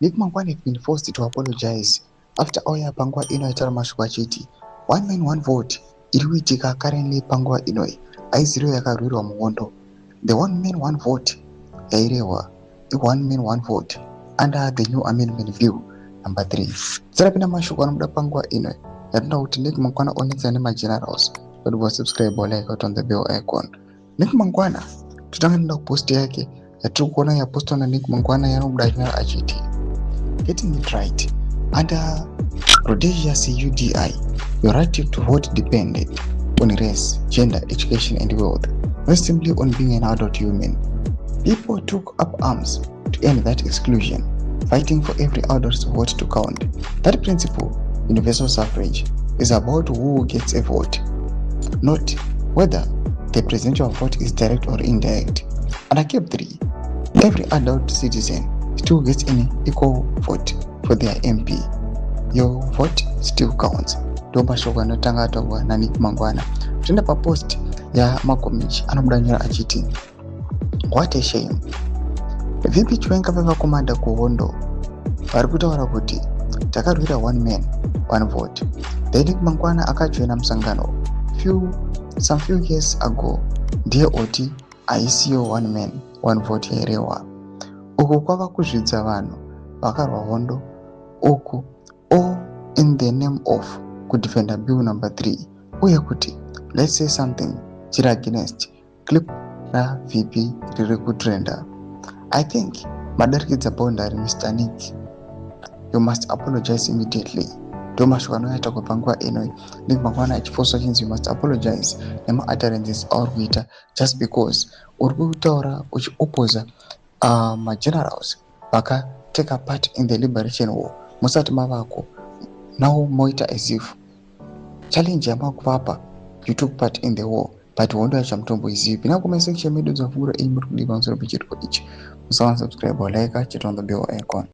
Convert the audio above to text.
Nick Mangwana had been forced to apologize after auya panguva ino aitaura mashoko achiti one man one vote iri kuitika currently panguva inoi aiziro yakarwirwa muhondo. The one man one vote yairehwa one man one vote under the new amendment view number 3. Tisarapinda mashoko anobuda panguva inoi yatinoda kuti Nick Mangwana onetsana nemagenerals but was subscribe like on the bell icon. Nick Mangwana totanga nenda kupost yake yatiri kuona yapostwa naNick Mangwana yanobuda achiti getting it right under Rhodesia UDI, your right to vote depended on race, gender, education and wealth, not simply on being an adult human. People took up arms to end that exclusion, fighting for every adult's vote to count. That principle, universal suffrage, is about who gets a vote, not whether the presidential vote is direct or indirect. Under Cap 3, every adult citizen still gets an equal vote for their MP. Your vote still counts. Ndo mashoko anotanga ataurwa naNick Mangwana. Tenda papost ya makomichi anobuda achiti what a shame. Vipi chwenga vevakomanda kuhondo vari kutaura kuti takarwira one man one vote. Then Nick Mangwana akajoina musangano some few years ago ndiye oti aisiyo one man one vote yairehwa. Uku kwava kuzvidza vanhu vakarwa hondo uku all in the name of kudefenda bill number 3 uye kuti let's say something chiri against clip raVP riri kutrenda. I think madarikidza boundary Mr. Nick, you must apologize immediately. Ndo mashoko anoita panguva inoi Nick Mangwana achiposwa chinzi you must apologize nemautterances auri kuita just because uri kutaura uchioposa magenerals vakateka part in the liberation war musati mavako. Now moita as if challenge yamakuvapa you took part in the war but hondo yacho hamutomboizivi. Pinda kumasection medu dzavhura iyi muri kudiwa musoro pechiriko ichi. Musawa subscribe or like, chit on the bell icon.